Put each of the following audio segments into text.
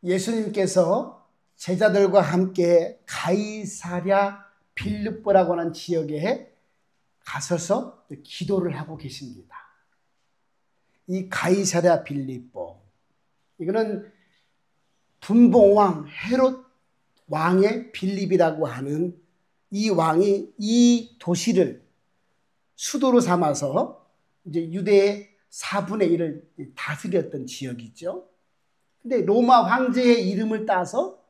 예수님께서 제자들과 함께 가이사랴 빌립보라고 하는 지역에 가셔서 기도를 하고 계십니다. 이 가이사랴 빌립보, 이거는 분봉왕 헤롯 왕의 빌립이라고 하는 이 왕이 이 도시를 수도로 삼아서 이제 유대의 4분의 1을 다스렸던 지역이죠. 근데 로마 황제의 이름을 따서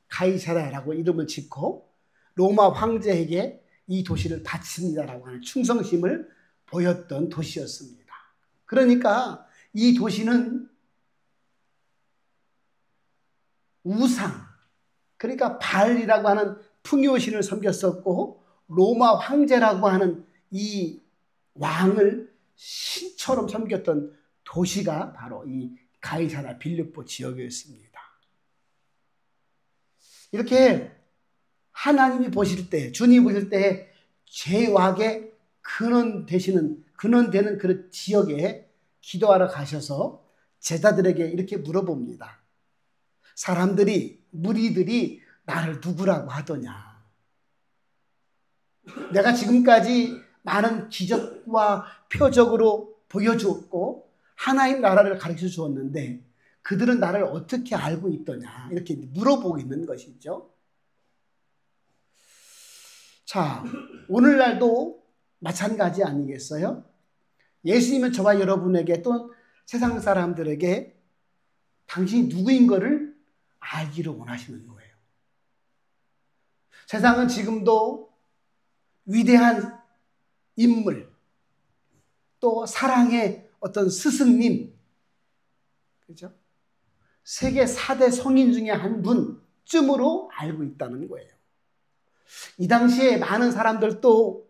가이사랴라고 이름을 짓고 로마 황제에게 이 도시를 바칩니다라고 하는 충성심을 보였던 도시였습니다. 그러니까 이 도시는 우상, 그러니까 바알이라고 하는 풍요신을 섬겼었고 로마 황제라고 하는 이 왕을 신처럼 섬겼던 도시가 바로 이 가이사랴 빌립보 지역이었습니다. 이렇게 하나님이 보실 때, 주님이 보실 때 죄악의 근원 되는 그 지역에 기도하러 가셔서 제자들에게 이렇게 물어봅니다. 무리들이 나를 누구라고 하더냐? 내가 지금까지 많은 기적과 표적으로 보여주었고 하나님 나라를 가르쳐 주었는데 그들은 나를 어떻게 알고 있더냐? 이렇게 물어보고 있는 것이죠. 자, 오늘날도 마찬가지 아니겠어요? 예수님은 저와 여러분에게 또 세상 사람들에게 당신이 누구인 것을 알기를 원하시는 거예요. 세상은 지금도 위대한 인물, 또 사랑의 어떤 스승님, 그죠? 세계 4대 성인 중에 한 분쯤으로 알고 있다는 거예요. 이 당시에 많은 사람들도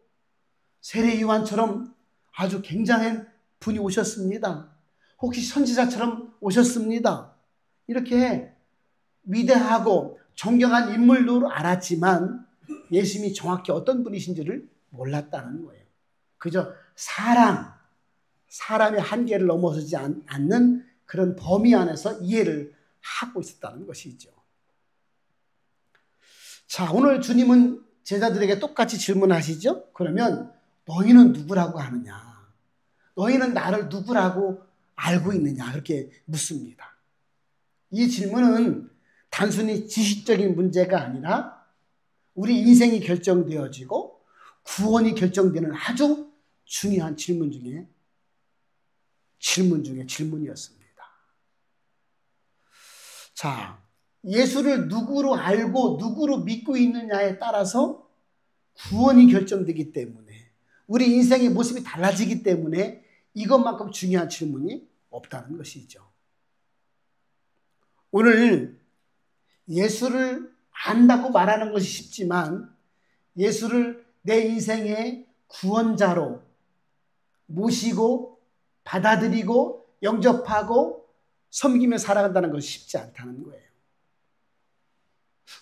세례 요한처럼 아주 굉장한 분이 오셨습니다. 혹시 선지자처럼 오셨습니다. 이렇게 위대하고 존경한 인물로 알았지만 예수님이 정확히 어떤 분이신지를 몰랐다는 거예요. 그저 사람의 한계를 넘어서지 않는 그런 범위 안에서 이해를 하고 있었다는 것이죠. 자, 오늘 주님은 제자들에게 똑같이 질문하시죠? 그러면 너희는 누구라고 하느냐? 너희는 나를 누구라고 알고 있느냐? 이렇게 묻습니다. 이 질문은 단순히 지식적인 문제가 아니라 우리 인생이 결정되어지고 구원이 결정되는 아주 중요한 질문 중에 질문이었습니다. 자, 예수를 누구로 알고 누구로 믿고 있느냐에 따라서 구원이 결정되기 때문에 우리 인생의 모습이 달라지기 때문에 이것만큼 중요한 질문이 없다는 것이죠. 오늘 예수를 안다고 말하는 것이 쉽지만 예수를 내 인생의 구원자로 모시고 받아들이고 영접하고 섬기며 살아간다는 것이 쉽지 않다는 거예요.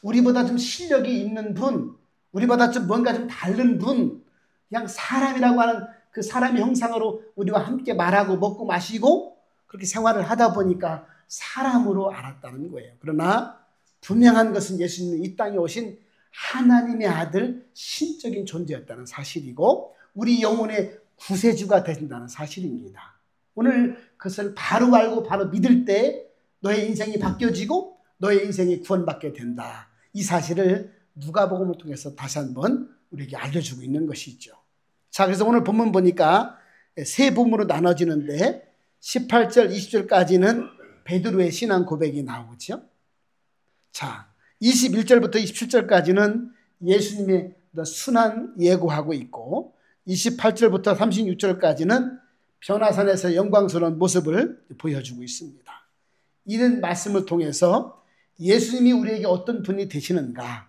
우리보다 좀 실력이 있는 분, 우리보다 좀 뭔가 좀 다른 분, 그냥 사람이라고 하는 그 사람의 형상으로 우리와 함께 말하고 먹고 마시고 그렇게 생활을 하다 보니까 사람으로 알았다는 거예요. 그러나 분명한 것은 예수님이 이 땅에 오신 하나님의 아들 신적인 존재였다는 사실이고 우리 영혼의 구세주가 되신다는 사실입니다. 오늘 그것을 바로 알고 바로 믿을 때 너의 인생이 바뀌어지고 너의 인생이 구원받게 된다. 이 사실을 누가복음을 통해서 다시 한번 우리에게 알려주고 있는 것이죠. 자, 그래서 오늘 본문 보니까 세 부분으로 나눠지는데 18절, 20절까지는 베드로의 신앙 고백이 나오죠. 자, 21절부터 27절까지는 예수님의 순환 예고하고 있고 28절부터 36절까지는 변화산에서 영광스러운 모습을 보여주고 있습니다. 이런 말씀을 통해서 예수님이 우리에게 어떤 분이 되시는가,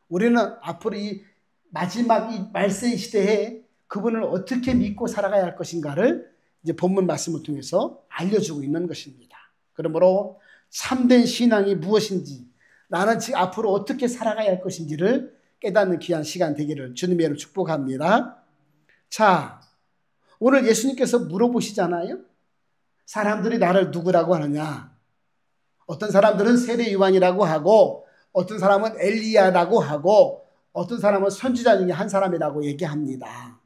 우리는 앞으로 이 마지막 이 말세 시대에 그분을 어떻게 믿고 살아가야 할 것인가를 이제 본문 말씀을 통해서 알려주고 있는 것입니다. 그러므로 참된 신앙이 무엇인지, 나는 지금 앞으로 어떻게 살아가야 할 것인지를 깨닫는 귀한 시간 되기를 주님의 이름으로 축복합니다. 자, 오늘 예수님께서 물어보시잖아요. 사람들이 나를 누구라고 하느냐? 어떤 사람들은 세례 요한이라고 하고 어떤 사람은 엘리야라고 하고 어떤 사람은 선지자 중에 한 사람이라고 얘기합니다.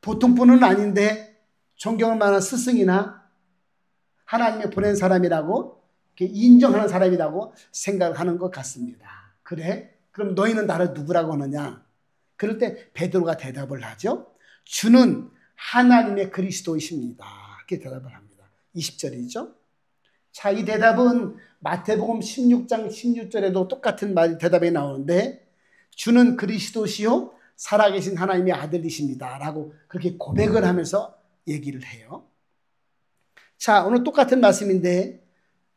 보통 분은 아닌데 존경할 만한 스승이나 하나님이 보낸 사람이라고 인정하는 사람이라고 생각하는 것 같습니다. 그래? 그럼 너희는 나를 누구라고 하느냐? 그럴 때 베드로가 대답을 하죠. 주는 하나님의 그리스도이십니다. 이렇게 대답을 합니다. 20절이죠. 자, 이 대답은 마태복음 16장 16절에도 똑같은 대답이 나오는데 주는 그리스도시요 살아계신 하나님의 아들이십니다. 라고 그렇게 고백을 하면서 얘기를 해요. 자, 오늘 똑같은 말씀인데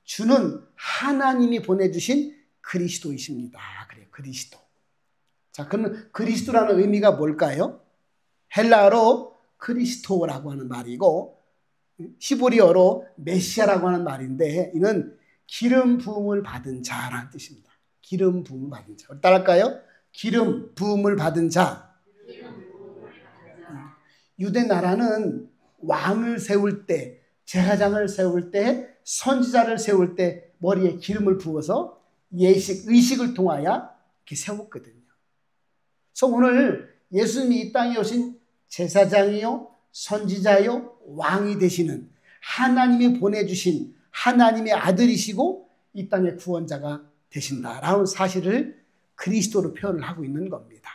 주는 하나님이 보내주신 그리스도이십니다. 그래요. 그리스도. 자, 그러면 그리스도라는 의미가 뭘까요? 헬라어로 크리스토라고 하는 말이고 히브리어로 메시아라고 하는 말인데 이는 기름 부음을 받은 자라는 뜻입니다. 기름 부음을 받은 자. 따라할까요? 기름 부음을 받은 자. 유대 나라는 왕을 세울 때, 제사장을 세울 때, 선지자를 세울 때 머리에 기름을 부어서 의식을 통하여 이렇게 세웠거든요. 그래서 오늘 예수님이 이 땅에 오신 제사장이요, 선지자요, 왕이 되시는 하나님이 보내주신 하나님의 아들이시고 이 땅의 구원자가 되신다라는 사실을 그리스도로 표현을 하고 있는 겁니다.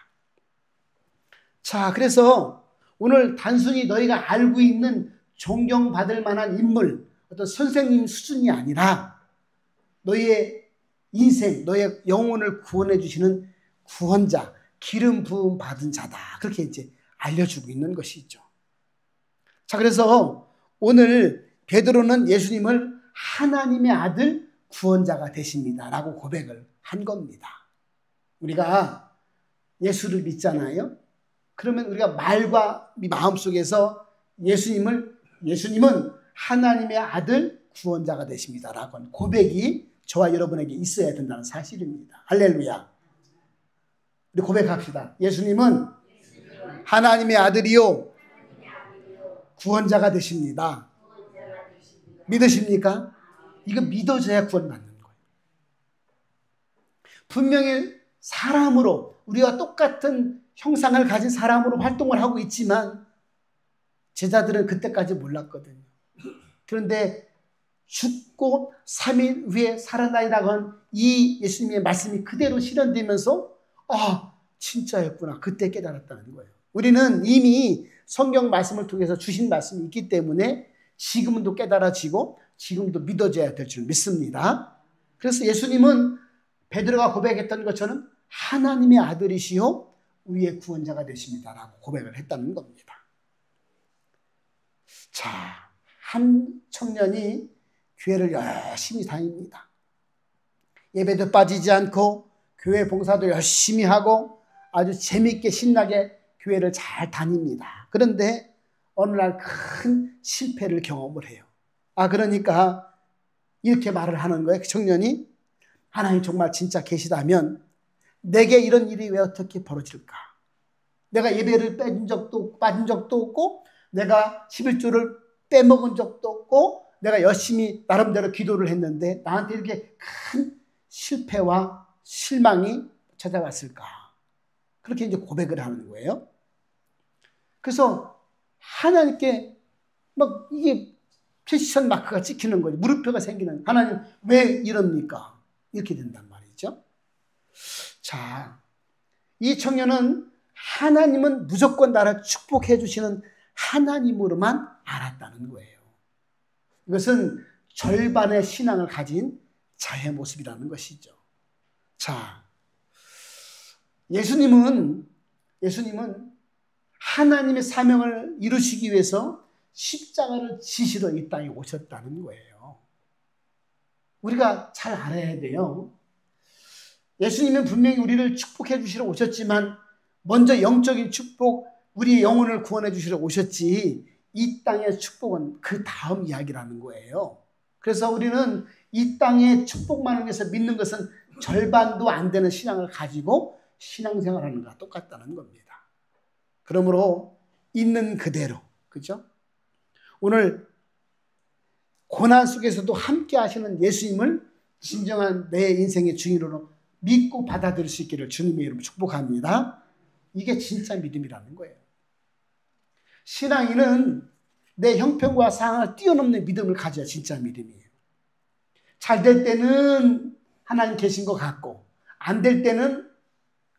자, 그래서 오늘 단순히 너희가 알고 있는 존경받을 만한 인물, 어떤 선생님 수준이 아니라 너희의 인생, 너희의 영혼을 구원해 주시는 구원자, 기름 부음 받은 자다. 그렇게 이제 알려주고 있는 것이죠. 자, 그래서 오늘 베드로는 예수님을 하나님의 아들 구원자가 되십니다. 라고 고백을 한 겁니다. 우리가 예수를 믿잖아요. 그러면 우리가 말과 마음속에서 예수님은 하나님의 아들 구원자가 되십니다. 라고 하는 고백이 저와 여러분에게 있어야 된다는 사실입니다. 할렐루야. 우리 고백합시다. 예수님은 하나님의 아들이요 구원자가 되십니다. 믿으십니까? 이거 믿어져야 구원받는 거예요. 분명히 사람으로 우리와 똑같은 형상을 가진 사람으로 활동을 하고 있지만 제자들은 그때까지 몰랐거든요. 그런데 죽고 3일 후에 살아나리라고 한 이 예수님의 말씀이 그대로 실현되면서 진짜였구나. 그때 깨달았다는 거예요. 우리는 이미 성경 말씀을 통해서 주신 말씀이 있기 때문에 지금도 깨달아지고 지금도 믿어져야 될 줄 믿습니다. 그래서 예수님은 베드로가 고백했던 것처럼 하나님의 아들이시요 우리의 구원자가 되십니다라고 고백을 했다는 겁니다. 자, 한 청년이 교회를 열심히 다닙니다. 예배도 빠지지 않고 교회 봉사도 열심히 하고 아주 재밌게 신나게 교회를 잘 다닙니다. 그런데 어느 날 큰 실패를 경험을 해요. 그러니까 이렇게 말을 하는 거예요. 그 청년이 하나님 정말 진짜 계시다면 내게 이런 일이 왜 어떻게 벌어질까? 내가 예배를 빠진 적도 없고 내가 11조를 빼먹은 적도 없고 내가 열심히 나름대로 기도를 했는데 나한테 이렇게 큰 실패와 실망이 찾아왔을까? 그렇게 이제 고백을 하는 거예요. 그래서 하나님께 막 이게 퀘스천 마크가 찍히는 거죠. 물음표가 생기는. 하나님 왜 이럽니까? 이렇게 된단 말이죠. 자, 이 청년은 하나님은 무조건 나를 축복해 주시는 하나님으로만 알았다는 거예요. 이것은 절반의 신앙을 가진 자의 모습이라는 것이죠. 자, 예수님은 하나님의 사명을 이루시기 위해서 십자가를 지시러 이 땅에 오셨다는 거예요. 우리가 잘 알아야 돼요. 예수님은 분명히 우리를 축복해 주시러 오셨지만 먼저 영적인 축복, 우리의 영혼을 구원해 주시러 오셨지 이 땅의 축복은 그 다음 이야기라는 거예요. 그래서 우리는 이 땅의 축복만을 위해서 믿는 것은 절반도 안 되는 신앙을 가지고 신앙생활하는 것과 똑같다는 겁니다. 그러므로 있는 그대로, 그죠? 오늘 고난 속에서도 함께 하시는 예수님을 진정한 내 인생의 주인으로 믿고 받아들일 수 있기를 주님의 이름으로 축복합니다. 이게 진짜 믿음이라는 거예요. 신앙인은 내 형편과 상황을 뛰어넘는 믿음을 가져야 진짜 믿음이에요. 잘 될 때는 하나님 계신 것 같고 안 될 때는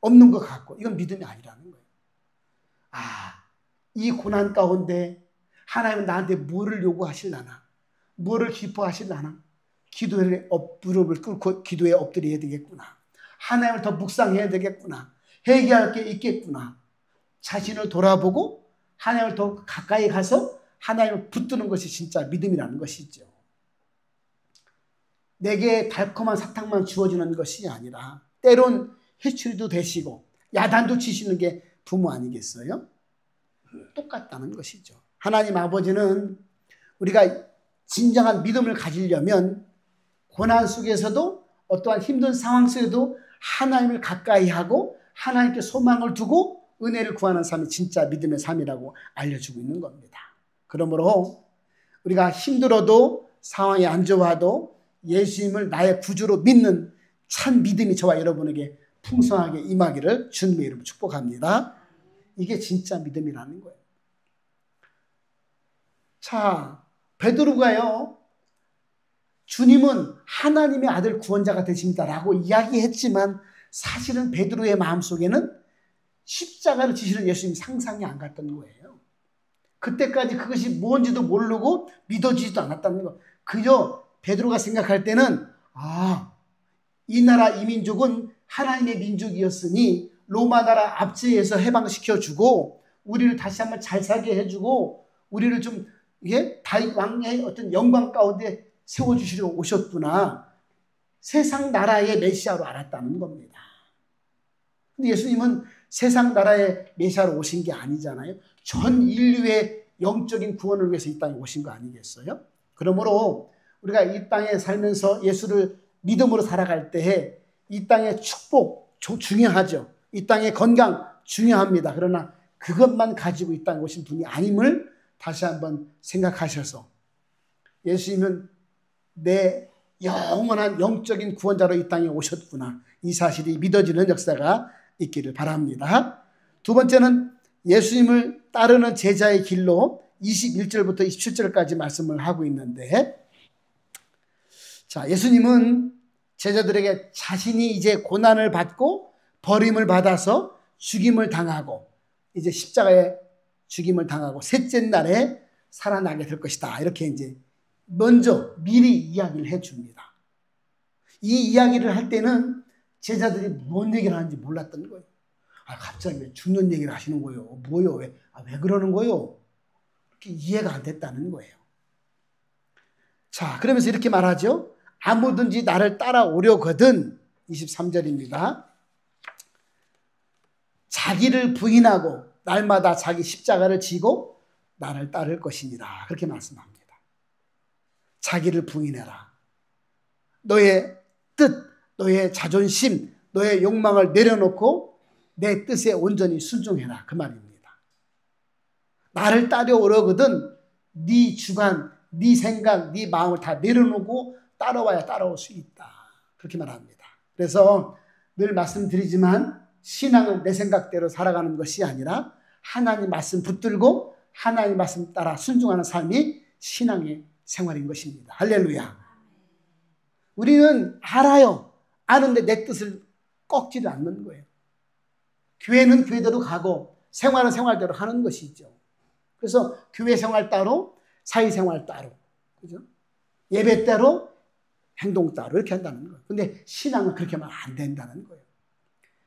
없는 것 같고 이건 믿음이 아니라는 거예요. 이 고난 가운데 하나님은 나한테 뭐를 요구하실라나, 뭐를 기뻐하실라나, 기도에 무릎을 꿇고 기도에 엎드려야 되겠구나. 하나님을 더 묵상해야 되겠구나. 회개할 게 있겠구나. 자신을 돌아보고 하나님을 더 가까이 가서 하나님을 붙드는 것이 진짜 믿음이라는 것이죠. 내게 달콤한 사탕만 주어지는 것이 아니라 때론 해초리도 되시고 야단도 치시는 게 부모 아니겠어요? 똑같다는 것이죠. 하나님 아버지는 우리가 진정한 믿음을 가지려면 고난 속에서도 어떠한 힘든 상황 속에도 하나님을 가까이 하고 하나님께 소망을 두고 은혜를 구하는 삶이 진짜 믿음의 삶이라고 알려주고 있는 겁니다. 그러므로 우리가 힘들어도 상황이 안 좋아도 예수님을 나의 구주로 믿는 참 믿음이 저와 여러분에게 풍성하게 임하기를 주님의 이름으로 축복합니다. 이게 진짜 믿음이라는 거예요. 자, 베드로가요, 주님은 하나님의 아들 구원자가 되십니다라고 이야기했지만 사실은 베드로의 마음속에는 십자가를 지시는 예수님이 상상이 안 갔던 거예요. 그때까지 그것이 뭔지도 모르고 믿어지지도 않았다는 거. 그저 베드로가 생각할 때는 이 나라 이 민족은 하나님의 민족이었으니 로마 나라 압제에서 해방시켜주고 우리를 다시 한번 잘 살게 해주고 우리를 좀 다윗 왕의 어떤 영광 가운데 세워주시려 오셨구나. 세상 나라의 메시아로 알았다는 겁니다. 근데 예수님은 세상 나라의 메시아로 오신 게 아니잖아요. 전 인류의 영적인 구원을 위해서 이 땅에 오신 거 아니겠어요? 그러므로 우리가 이 땅에 살면서 예수를 믿음으로 살아갈 때에 이 땅의 축복 중요하죠. 이 땅의 건강 중요합니다. 그러나 그것만 가지고 이 땅에 오신 분이 아님을 다시 한번 생각하셔서 예수님은 내 영원한 영적인 구원자로 이 땅에 오셨구나. 이 사실이 믿어지는 역사가 있기를 바랍니다. 두 번째는 예수님을 따르는 제자의 길로 21절부터 27절까지 말씀을 하고 있는데, 자, 예수님은 제자들에게 자신이 이제 고난을 받고 버림을 받아서 죽임을 당하고 이제 십자가에 죽임을 당하고 셋째 날에 살아나게 될 것이다. 이렇게 이제 먼저 미리 이야기를 해줍니다. 이 이야기를 할 때는 제자들이 뭔 얘기를 하는지 몰랐던 거예요. 갑자기 왜 죽는 얘기를 하시는 거예요? 뭐요? 왜 그러는 거예요? 이렇게 이해가 안 됐다는 거예요. 자, 그러면서 이렇게 말하죠. 아무든지 나를 따라오려거든 23절입니다. 자기를 부인하고 날마다 자기 십자가를 지고 나를 따를 것이니라. 그렇게 말씀합니다. 자기를 부인해라. 너의 뜻, 너의 자존심, 너의 욕망을 내려놓고 내 뜻에 온전히 순종해라. 그 말입니다. 나를 따라오려거든 네 주관, 네 생각, 네 마음을 다 내려놓고 따라와야 따라올 수 있다. 그렇게 말합니다. 그래서 늘 말씀드리지만 신앙은 내 생각대로 살아가는 것이 아니라 하나님 말씀 붙들고 하나님 말씀 따라 순종하는 삶이 신앙의 생활인 것입니다. 할렐루야. 우리는 알아요. 아는데 내 뜻을 꺾지를 않는 거예요. 교회는 교회대로 가고 생활은 생활대로 하는 것이죠. 그래서 교회 생활 따로, 사회생활 따로, 그죠? 예배 따로, 행동 따로 이렇게 한다는 거예요. 근데 신앙은 그렇게 하면 안 된다는 거예요.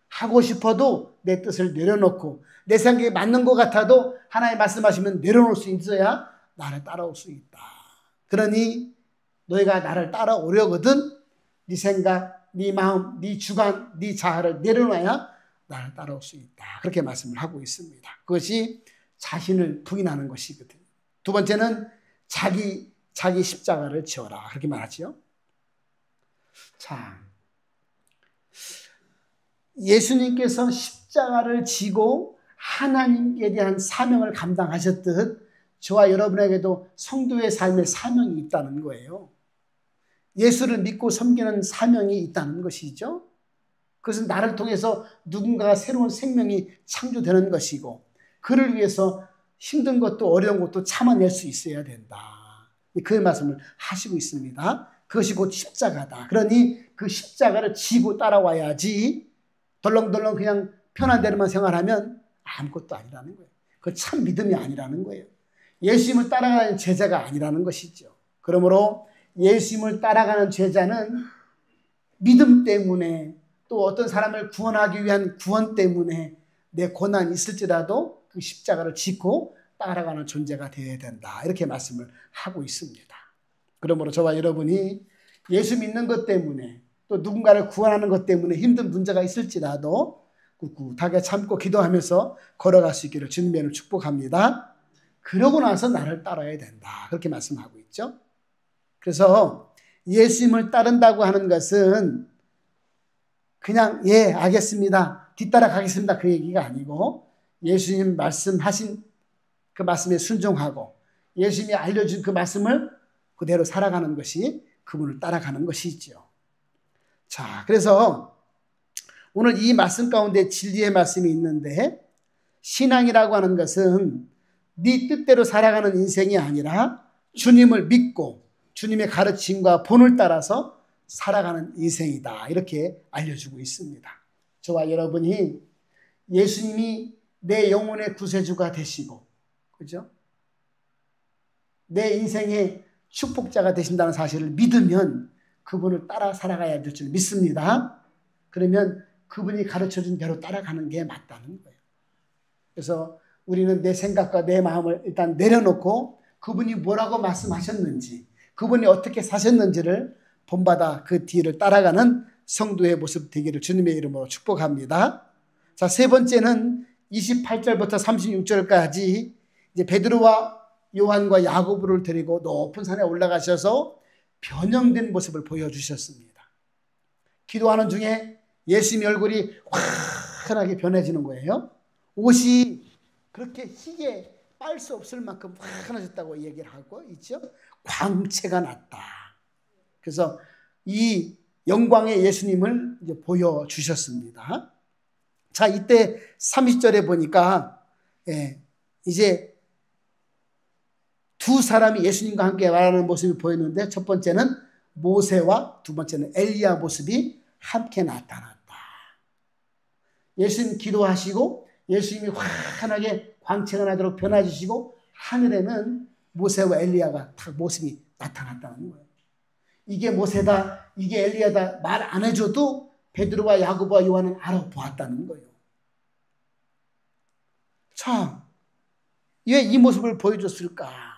하고 싶어도 내 뜻을 내려놓고 내 생각에 맞는 것 같아도 하나님 말씀하시면 내려놓을 수 있어야 나를 따라올 수 있다. 그러니 너희가 나를 따라오려거든 네 생각, 네 마음, 네 주관, 네 자아를 내려놔야 나를 따라올 수 있다. 그렇게 말씀을 하고 있습니다. 그것이 자신을 부인하는 것이거든요. 두 번째는 자기 십자가를 지어라. 그렇게 말하죠. 자, 예수님께서 십자가를 지고 하나님께 대한 사명을 감당하셨듯 저와 여러분에게도 성도의 삶의 사명이 있다는 거예요. 예수를 믿고 섬기는 사명이 있다는 것이죠. 그것은 나를 통해서 누군가가 새로운 생명이 창조되는 것이고 그를 위해서 힘든 것도 어려운 것도 참아낼 수 있어야 된다. 그 말씀을 하시고 있습니다. 그것이 곧 십자가다. 그러니 그 십자가를 지고 따라와야지 덜렁덜렁 그냥 편한 대로만 생활하면 아무것도 아니라는 거예요. 그 참 믿음이 아니라는 거예요. 예수님을 따라가는 제자가 아니라는 것이죠. 그러므로 예수님을 따라가는 제자는 믿음 때문에 또 어떤 사람을 구원하기 위한 구원 때문에 내 고난이 있을지라도 그 십자가를 짓고 따라가는 존재가 되어야 된다. 이렇게 말씀을 하고 있습니다. 그러므로 저와 여러분이 예수 믿는 것 때문에 또 누군가를 구원하는 것 때문에 힘든 문제가 있을지라도 꿋꿋하게 참고 기도하면서 걸어갈 수 있기를 주님의 축복합니다. 그러고 나서 나를 따라야 된다. 그렇게 말씀하고 있죠. 그래서 예수님을 따른다고 하는 것은 그냥 예 알겠습니다. 뒤따라 가겠습니다. 그 얘기가 아니고 예수님 말씀하신 그 말씀에 순종하고 예수님이 알려준 그 말씀을 그대로 살아가는 것이 그분을 따라가는 것이죠. 자, 그래서 오늘 이 말씀 가운데 진리의 말씀이 있는데 신앙이라고 하는 것은 네 뜻대로 살아가는 인생이 아니라 주님을 믿고 주님의 가르침과 본을 따라서 살아가는 인생이다. 이렇게 알려주고 있습니다. 저와 여러분이 예수님이 내 영혼의 구세주가 되시고 그죠? 내 인생의 축복자가 되신다는 사실을 믿으면 그분을 따라 살아가야 될 줄 믿습니다. 그러면 그분이 가르쳐준 대로 따라가는 게 맞다는 거예요. 그래서 우리는 내 생각과 내 마음을 일단 내려놓고 그분이 뭐라고 말씀하셨는지 그분이 어떻게 사셨는지를 본받아 그 뒤를 따라가는 성도의 모습 되기를 주님의 이름으로 축복합니다. 자, 세 번째는 28절부터 36절까지 이제 베드로와 요한과 야고보를 데리고 높은 산에 올라가셔서 변형된 모습을 보여주셨습니다. 기도하는 중에 예수님의 얼굴이 환하게 변해지는 거예요. 옷이 그렇게 희게 빨 수 없을 만큼 환해졌다고 얘기를 하고 있죠. 광채가 났다. 그래서 이 영광의 예수님을 이제 보여주셨습니다. 자, 이때 30절에 보니까 이제 두 사람이 예수님과 함께 말하는 모습이 보였는데 첫 번째는 모세와 두 번째는 엘리야 모습이 함께 나타났다. 예수님 기도하시고 예수님이 환하게 광채가 나도록 변화주시고 하늘에는 모세와 엘리야가 다 모습이 나타났다는 거예요. 이게 모세다, 이게 엘리야다 말 안 해줘도 베드로와 야고보와 요한은 알아보았다는 거예요. 자, 왜 이 모습을 보여줬을까?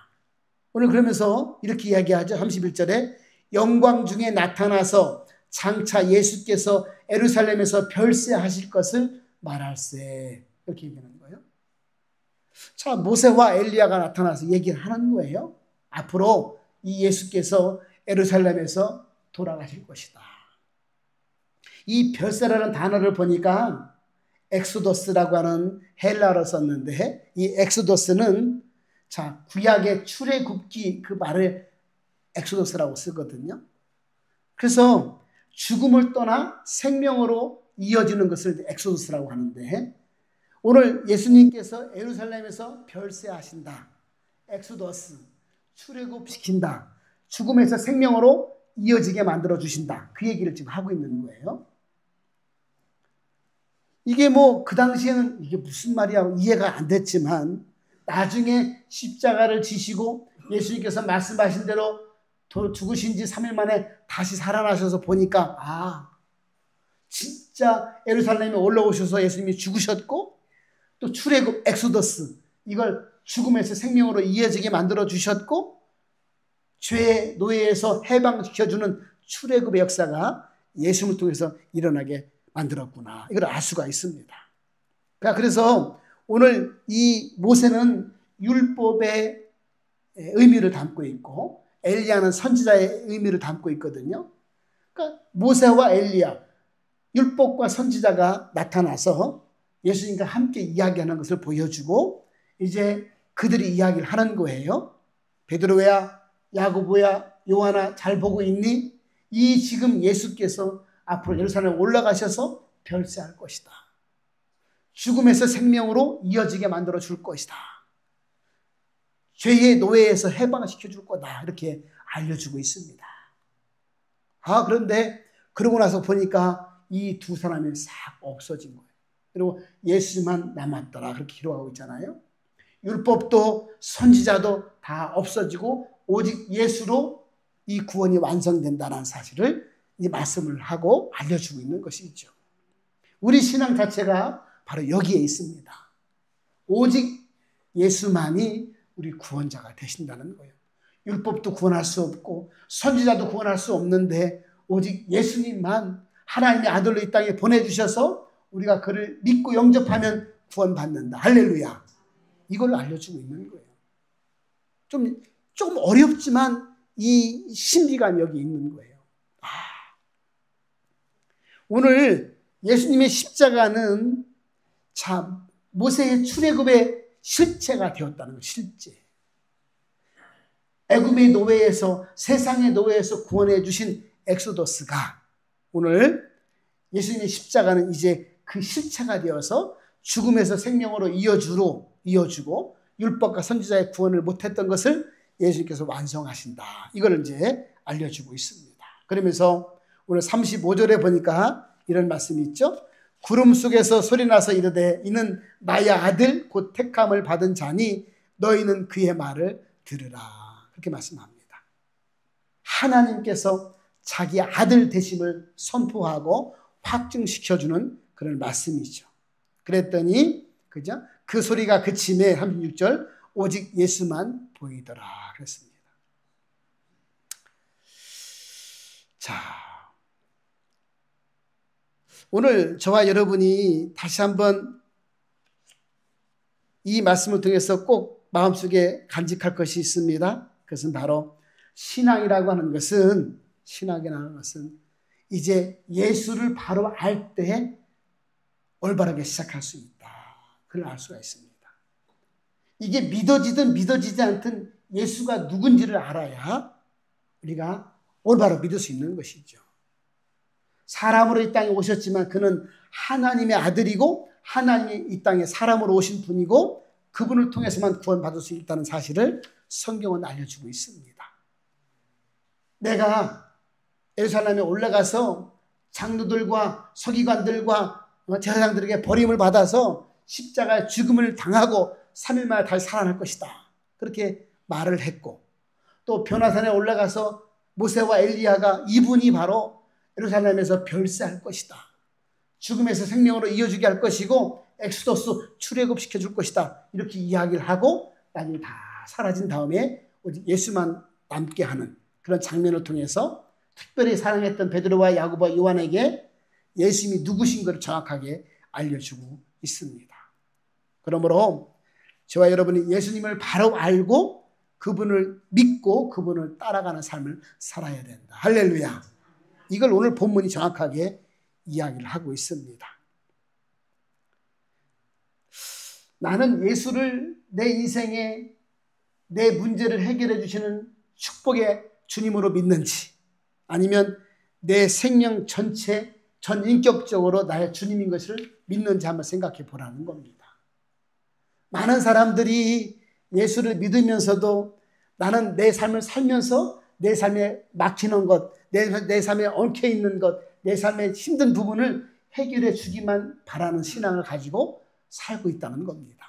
오늘 그러면서 이렇게 이야기하죠. 31절에 영광 중에 나타나서 장차 예수께서 예루살렘에서 별세하실 것을 말할세. 이렇게 얘기하는 거예요. 자, 모세와 엘리야가 나타나서 얘기를 하는 거예요. 앞으로 이 예수께서 예루살렘에서 돌아가실 것이다. 이 별세라는 단어를 보니까 엑소더스라고 하는 헬라어로 썼는데 이 엑소더스는 자, 구약의 출애굽기 그 말을 엑소더스라고 쓰거든요. 그래서 죽음을 떠나 생명으로 이어지는 것을 엑소더스라고 하는데 오늘 예수님께서 예루살렘에서 별세하신다. 엑소더스, 출애굽시킨다. 죽음에서 생명으로 이어지게 만들어주신다. 그 얘기를 지금 하고 있는 거예요. 이게 뭐 그 당시에는 이게 무슨 말이야 이해가 안 됐지만 나중에 십자가를 지시고 예수님께서 말씀하신 대로 죽으신 지 3일 만에 다시 살아나셔서 보니까 아 진짜 예루살렘에 올라오셔서 예수님이 죽으셨고 또 출애굽 엑소더스 이걸 죽음에서 생명으로 이어지게 만들어 주셨고 죄의 노예에서 해방시켜주는 출애굽의 역사가 예수님을 통해서 일어나게 만들었구나. 이걸 알 수가 있습니다. 그래서 오늘 이 모세는 율법의 의미를 담고 있고 엘리야는 선지자의 의미를 담고 있거든요. 그러니까 모세와 엘리야, 율법과 선지자가 나타나서 예수님과 함께 이야기하는 것을 보여주고 이제 그들이 이야기를 하는 거예요. 베드로야, 야고보야, 요한아, 잘 보고 있니? 이 지금 예수께서 앞으로 예루살렘에 올라가셔서 별세할 것이다. 죽음에서 생명으로 이어지게 만들어 줄 것이다. 죄의 노예에서 해방시켜 줄 거다. 이렇게 알려주고 있습니다. 그런데 그러고 나서 보니까 이 두 사람이 싹 없어진 거예요. 그리고 예수만 남았더라. 그렇게 기록하고 있잖아요. 율법도 선지자도 다 없어지고 오직 예수로 이 구원이 완성된다는 사실을 이 말씀을 하고 알려주고 있는 것이죠. 우리 신앙 자체가 바로 여기에 있습니다. 오직 예수만이 우리 구원자가 되신다는 거예요. 율법도 구원할 수 없고 선지자도 구원할 수 없는데 오직 예수님만 하나님의 아들로 이 땅에 보내주셔서 우리가 그를 믿고 영접하면 구원받는다. 할렐루야. 이걸 알려주고 있는 거예요. 조금 어렵지만 이 신비감이 여기 있는 거예요. 오늘 예수님의 십자가는 참 모세의 출애굽의 실체가 되었다는 거예요. 실제. 애굽의 노예에서 세상의 노예에서 구원해 주신 엑소더스가 오늘 예수님의 십자가는 이제 그 실체가 되어서 죽음에서 생명으로 이어주고 율법과 선지자의 구원을 못했던 것을 예수님께서 완성하신다. 이걸 이제 알려주고 있습니다. 그러면서 오늘 35절에 보니까 이런 말씀이 있죠. 구름 속에서 소리나서 이르되 이는 나의 아들 곧 택함을 받은 자니 너희는 그의 말을 들으라. 그렇게 말씀합니다. 하나님께서 자기 아들 되심을 선포하고 확증시켜주는 그런 말씀이죠. 그랬더니 그죠? 그 소리가 그침에 36절 오직 예수만 보이더라 그랬습니다. 자, 오늘 저와 여러분이 다시 한번 이 말씀을 통해서 꼭 마음속에 간직할 것이 있습니다. 그것은 바로 신앙이라고 하는 것은 이제 예수를 바로 알 때 올바르게 시작할 수 있다. 그걸 알 수가 있습니다. 이게 믿어지든 믿어지지 않든 예수가 누군지를 알아야 우리가 올바로 믿을 수 있는 것이죠. 사람으로 이 땅에 오셨지만 그는 하나님의 아들이고 하나님이 이 땅에 사람으로 오신 분이고 그분을 통해서만 구원받을 수 있다는 사실을 성경은 알려주고 있습니다. 내가 예루살렘에 올라가서 장로들과 서기관들과 제사장들에게 버림을 받아서 십자가의 죽음을 당하고 3일 만에 다시 살아날 것이다. 그렇게 말을 했고 또 변화산에 올라가서 모세와 엘리야가 이분이 바로 예루살렘에서 별세할 것이다. 죽음에서 생명으로 이어주게 할 것이고 엑소더스 출애굽시켜 줄 것이다. 이렇게 이야기를 하고 나중에 다 사라진 다음에 오직 예수만 남게 하는 그런 장면을 통해서 특별히 사랑했던 베드로와 야고보와 요한에게 예수님이 누구신 것을 정확하게 알려주고 있습니다. 그러므로 저와 여러분이 예수님을 바로 알고 그분을 믿고 그분을 따라가는 삶을 살아야 된다. 할렐루야. 이걸 오늘 본문이 정확하게 이야기를 하고 있습니다. 나는 예수를 내 인생에 내 문제를 해결해 주시는 축복의 주님으로 믿는지 아니면 내 생명 전체 전인격적으로 나의 주님인 것을 믿는지 한번 생각해 보라는 겁니다. 많은 사람들이 예수를 믿으면서도 나는 내 삶을 살면서 내 삶에 막히는 것, 내 삶에 엉켜있는 것, 내 삶의 힘든 부분을 해결해 주기만 바라는 신앙을 가지고 살고 있다는 겁니다.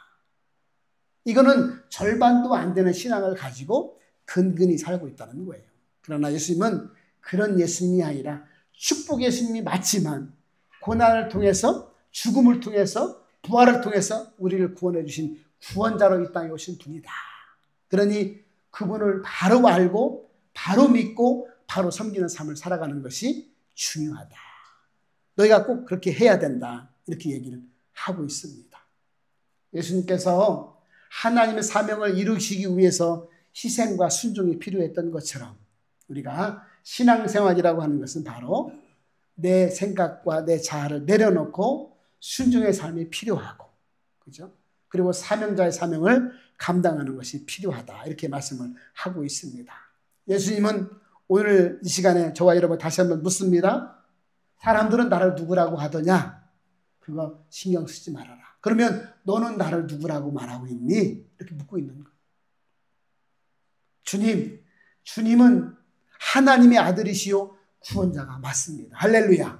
이거는 절반도 안 되는 신앙을 가지고 근근히 살고 있다는 거예요. 그러나 예수님은 그런 예수님이 아니라 축복 예수님이 맞지만 고난을 통해서 죽음을 통해서 부활을 통해서 우리를 구원해 주신 구원자로 이 땅에 오신 분이다. 그러니 그분을 바로 알고 바로 믿고 바로 섬기는 삶을 살아가는 것이 중요하다. 너희가 꼭 그렇게 해야 된다. 이렇게 얘기를 하고 있습니다. 예수님께서 하나님의 사명을 이루시기 위해서 희생과 순종이 필요했던 것처럼 우리가 신앙생활이라고 하는 것은 바로 내 생각과 내 자아를 내려놓고 순종의 삶이 필요하고, 그죠? 그리고 사명자의 사명을 감당하는 것이 필요하다. 이렇게 말씀을 하고 있습니다. 예수님은 오늘 이 시간에 저와 여러분 다시 한번 묻습니다. 사람들은 나를 누구라고 하더냐? 그거 신경 쓰지 말아라. 그러면 너는 나를 누구라고 말하고 있니? 이렇게 묻고 있는 거예요. 주님은 하나님의 아들이시요 구원자가 맞습니다. 할렐루야.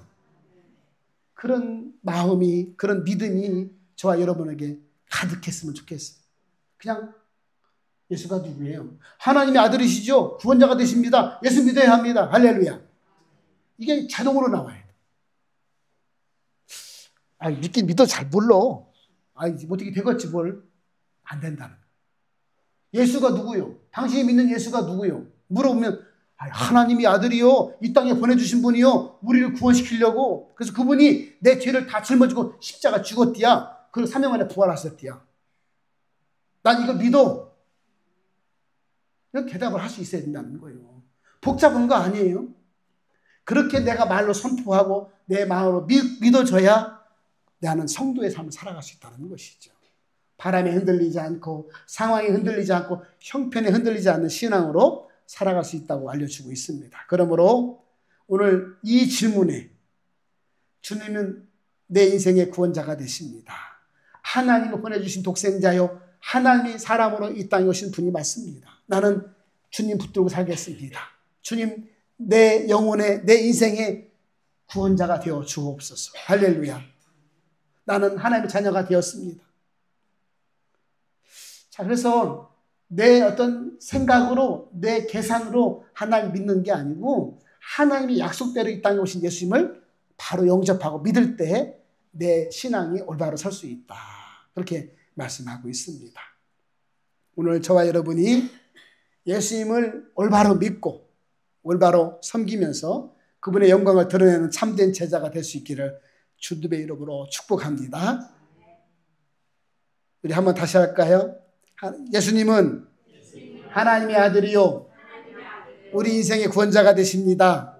그런 마음이, 그런 믿음이 저와 여러분에게 가득했으면 좋겠어요. 그냥 예수가 누구예요? 하나님의 아들이시죠? 구원자가 되십니다. 예수 믿어야 합니다. 할렐루야. 이게 자동으로 나와요. 믿긴 믿어 잘 몰라. 어떻게 되겠지 뭘. 안 된다는 거예요. 예수가 누구요? 당신이 믿는 예수가 누구요? 물어보면 하나님이 아들이요, 이 땅에 보내주신 분이요, 우리를 구원시키려고. 그래서 그분이 내 죄를 다 짊어지고 십자가 죽었디야. 그리고 3년 만에 부활하셨디야. 난 이거 믿어. 이런 대답을 할 수 있어야 된다는 거예요. 복잡한 거 아니에요. 그렇게 내가 말로 선포하고 내 마음으로 믿어줘야 나는 성도의 삶을 살아갈 수 있다는 것이죠. 바람에 흔들리지 않고 상황에 흔들리지 않고 형편에 흔들리지 않는 신앙으로 살아갈 수 있다고 알려주고 있습니다. 그러므로 오늘 이 질문에 주님은 내 인생의 구원자가 되십니다. 하나님을 보내주신 독생자요, 하나님이 사람으로 이 땅에 오신 분이 맞습니다. 나는 주님 붙들고 살겠습니다. 주님, 내 영혼의, 내 인생의 구원자가 되어 주옵소서. 할렐루야. 나는 하나님의 자녀가 되었습니다. 자, 그래서 내 어떤 생각으로, 내 계산으로 하나님 믿는 게 아니고 하나님이 약속대로 이 땅에 오신 예수님을 바로 영접하고 믿을 때 내 신앙이 올바로 설 수 있다. 그렇게 말씀하고 있습니다. 오늘 저와 여러분이 예수님을 올바로 믿고 올바로 섬기면서 그분의 영광을 드러내는 참된 제자가 될 수 있기를 주님의 이름으로 축복합니다. 우리 한번 다시 할까요? 예수님은 하나님의 아들이요, 우리 인생의 구원자가 되십니다.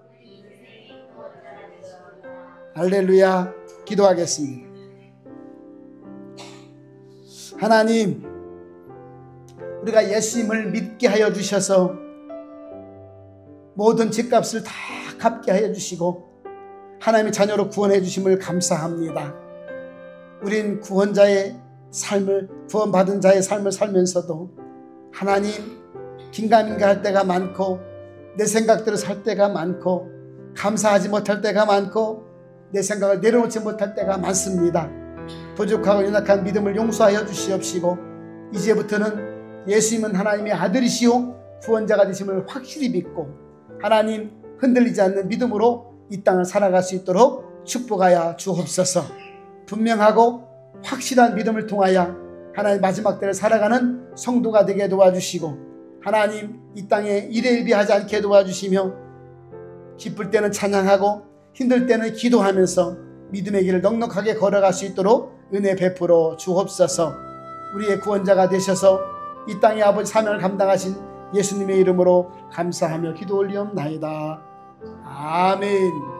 할렐루야. 기도하겠습니다. 하나님, 우리가 예수님을 믿게 하여 주셔서 모든 죄값을 다 갚게 하여 주시고 하나님의 자녀로 구원해 주심을 감사합니다. 우린 구원자의 삶을, 구원받은 자의 삶을 살면서도 하나님, 긴가민가 할 때가 많고 내 생각대로 살 때가 많고 감사하지 못할 때가 많고 내 생각을 내려놓지 못할 때가 많습니다. 부족하고 연약한 믿음을 용서하여 주시옵시고 이제부터는 예수님은 하나님의 아들이시오 구원자가 되심을 확실히 믿고 하나님 흔들리지 않는 믿음으로 이 땅을 살아갈 수 있도록 축복하여 주옵소서. 분명하고 확실한 믿음을 통하여 하나님 마지막 때를 살아가는 성도가 되게 도와주시고 하나님 이 땅에 일희일비하지 않게 도와주시며 기쁠 때는 찬양하고 힘들 때는 기도하면서 믿음의 길을 넉넉하게 걸어갈 수 있도록 은혜 베풀어 주옵소서. 우리의 구원자가 되셔서 이 땅의 아버지 사명을 감당하신 예수님의 이름으로 감사하며 기도 올리옵나이다. 아멘.